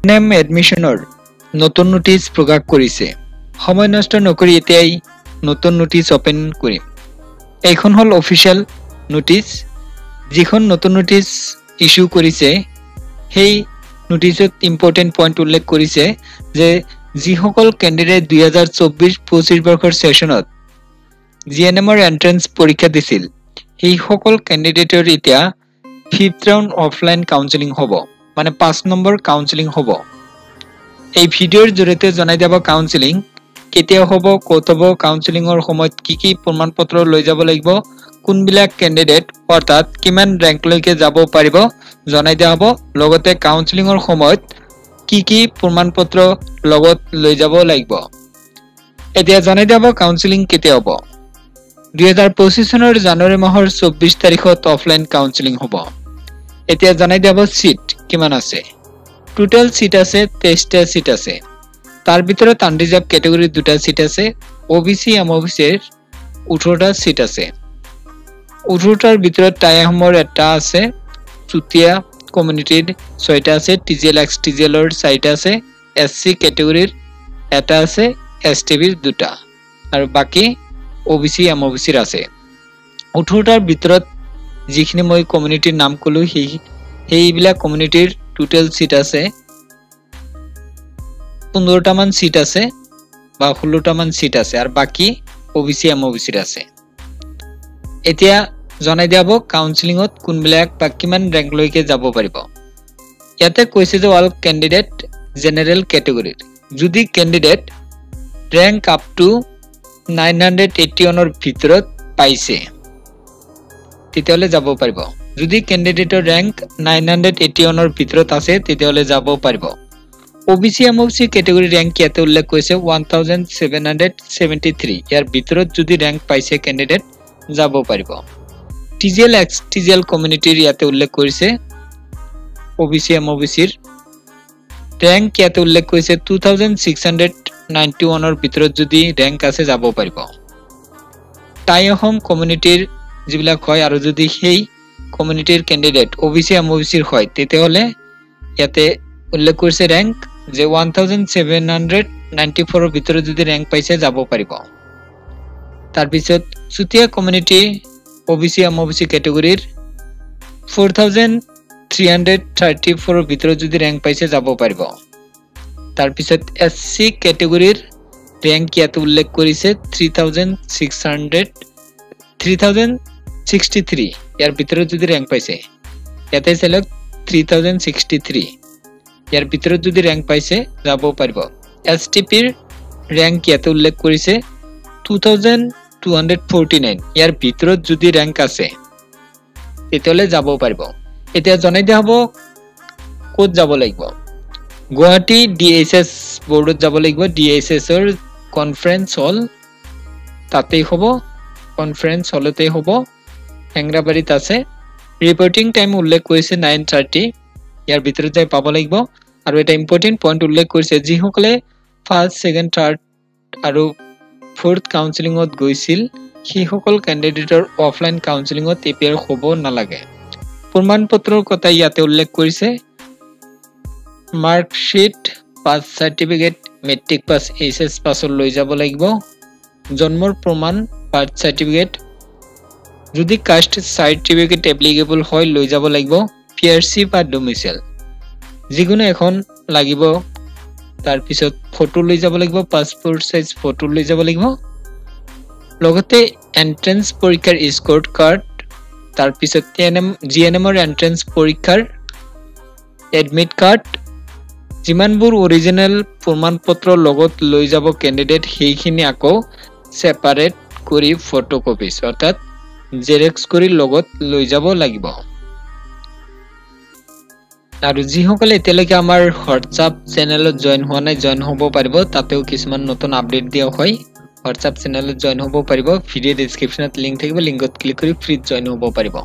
name এডমিশনৰ নতুন notice প্ৰকাশ কৰিছে সময় নষ্ট নকৰি এতিয়াই নতুন নোটিছ ওপেন কৰিম এইখন হল অফিচিয়াল নোটিছ যিখন নতুন নোটিছ ইস্যু কৰিছে সেই নোটিছত ইম্পৰ্টেন্ট পইণ্ট উল্লেখ কৰিছে যে যিসকল ক্যান্ডিডেট 2024-25 বৰ্ষৰ সেশনত জিএনএমৰ এন্ট্ৰেন্স পৰীক্ষা দিছিল সেই সকল ক্যান্ডিডেটৰ এতিয়া 5th ৰাউন্ড অফলাইন কাউন্সেলিং হ'ব মানে 5 নম্বৰ কাউন্সেলিং হ'ব এই ভিডিওৰ জৰিয়তে জনাই দিব কাউন্সেলিং কেতিয়া হ'ব কত হ'ব কাউন্সেলিংৰ সময়ত কি প্ৰমাণপত্ৰ লৈ যাব লাগিব কোনবিলাক ক্যান্ডিডেট অৰ্থাৎ কিমান ৰেংক লৈকে যাব পাৰিব জনাই দিয়া হ'ব লগতে কাউন্সেলিংৰ সময়ত কি প্ৰমাণপত্ৰ লগত লৈ যাব লাগিব এতিয়া জনাই দিয়া হ'ব কাউন্সেলিং কেতিয়া হ'ব 2025 চনৰ জানুৱাৰী মাহৰ 24 তাৰিখত অফলাইন কাউন্সেলিং হ'ব এতিয়া জনাই দিয়া হ'ব সিট কিমান আছে টোটাল সিট আছে 23টা সিট আছে তাৰ ভিতৰত আনৰিজাৰ্ভ ক্যাটাগৰীৰ দুটা সিট আছে ওবিসি এমওবিসিৰ 18টা সিট আছে 18টাৰ ভিতৰত টাইহমৰ এটা আছে চুতিয়া কমিউনিটিৰ 6টা আছে টিজিএল এক্স টিজিএলৰ 4টা আছে এসসি ক্যাটাগৰীৰ এটা আছে এসটিবিৰ দুটা আৰু বাকি ওবিসি এমওবিসিৰ আছে 18টাৰ ভিতৰত যিখিনি মই কমিউনিটিৰ নাম কলো সেইবিলাক কমিউনিটিৰ টোটাল সিট আছে 15টা মান সিট আছে বা 16টা মান সিট আছে আর বাকি ওবিসি এমওবিসিৰ আছে এতিয়া জনাই দিয়াব কাউন্সেলিংত কোনবিলাক বা কিমান ৰেংক লৈকে যাব পাৰিব ইয়াতে কৈছে যে অল ক্যান্ডিডেট জেনাৰেল ক্যাটাগৰীৰ যদি ক্যান্ডিডেট ৰেংক আপ টু 981 ৰ ভিতৰত পাইছে তেতিয়ালে যাব পাৰিব যদি ক্যান্ডিডেটৰ ৰেংক 981 ৰ ভিতৰত আছে তেতিয়ালে যাব পাৰিব ওবিসি এমওবিসি ক্যাটাগৰী ৰেংক ইয়াতে উল্লেখ কৰিছে 1773 ইয়াৰ ভিতৰত যদি ৰেংক পাইছে ক্যান্ডিডেট যাব পাৰিব টিজিএল এক্স টিজিএল কমিউনিটিৰ ইয়াতে উল্লেখ কৰিছে ওবিসি এমওবিসিৰ ৰেংক ইয়াতে উল্লেখ কৰিছে 2691 ৰ ভিতৰত যদি ৰেংক আছে যাব পাৰিব টাই অসম কমিউনিটিৰ যিবিলাক হয় আৰু যদি সেই কমিউনিটিৰ ক্যান্ডিডেট ওবিসি এমওবিসিৰ হয় তেতিয়ালে ইয়াতে উল্লেখ কৰিছে ৰেংক যে 1794 ৰ ভিতৰত যদি ৰেংক পাইছে যাব পাৰিব তাৰ পিছত চুতিয়া কমিউনিটি ওবিসি এমওবিসি ক্যাটাগৰীৰ 4334 ৰ ভিতৰত যদি ৰেংক পাইছে যাব পাৰিব তাৰ পিছত এসসি ক্যাটাগৰীৰ ৰেংক ইয়াতে উল্লেখ কৰিছে 3063 ইয়াৰ ভিতৰত যদি ৰেংক পাইছে ইয়াতে সিলেক্ট 3063 ইয়াৰ ভিতৰত যদি ৰেংক পাইছে যাব পাৰিব এসটিপিৰ ৰেংক ইয়াতে উল্লেখ কৰিছে 2249 ইয়াৰ ভিতৰত যদি ৰেংক আছে তেতিয়ালে যাব পাৰিব এতিয়া জনাই দিয়া হ'ব ক'ত যাব লাগিব গুৱাহাটী ডিএছএছ বোৰ্ডত যাব লাগিব ডিএছএছ ৰ কনফাৰেন্স হল তাতেই হ'ব কনফাৰেন্স হলতেই হ'ব হেংৰাবাৰীত আছে ৰিপৰ্টিং টাইম উল্লেখ কৰিছে 9:30 ইয়াৰ ভিতৰত যাই পাব লাগিব আৰু এটা ইম্পৰ্টেন্ট পইণ্ট উল্লেখ কৰিছে যিসকলে ফাৰ্স্ট সেকেন্ড থাৰ্ড আৰু ফোৰ্থ কাউন্সেলিংত গৈছিল সেই সকল ক্যান্ডিডেটৰ অফলাইন কাউন্সেলিংত এপিয়াৰ হ'ব নালাগে প্ৰমাণপত্ৰৰ কথা ইয়াতে উল্লেখ কৰিছে marksheet pass certificate matric pass HS পাছৰ লৈ যাব লাগিব জন্মৰ প্ৰমাণ বাৰ্থ সাৰ্টিফিকেট যদি কাষ্ট সাৰ্টিফিকেট এপ্লিকেবল হয় লৈ যাব লাগিব পিআৰসি বা ডোমিসাইল যিকোনো এখন লাগিব তাৰ পিছত ফটো লৈ যাব লাগিব পাসপোৰ্ট সাইজ ফটো লৈ যাব লাগিব লগতে এন্ট্ৰেন্স পৰীক্ষাৰ স্কোৰ কাৰ্ড তাৰ পিছত জিএনএমৰ এন্ট্ৰেন্স পৰীক্ষাৰ এডমিট কাৰ্ড যিমানবোৰ অৰিজিনাল প্ৰমাণপত্ৰ লগত লৈ যাব ক্যান্ডিডেট সেইখিনি আকৌ সেপাৰেট কৰি ফটোকপিজ অৰ্থাৎ জেৰক্স কৰি লগত লৈ যাব লাগিব আৰু যিসকলে এতিয়ালৈকে আমাৰ হোৱাটসঅ্যাপ চেনেলত জয়েন হোৱা নাই জয়েন হ'ব পাৰিব তাতেও কিছুমান নতুন আপডেট দিয়া হয় হোৱাটসঅ্যাপ চেনেলত জয়েন হ'ব পাৰিব ভিডিও ডেসক্ৰিপচনত লিংক থাকিব লিংকত ক্লিক কৰি ফ্ৰীত জয়েন হ'ব পাৰিব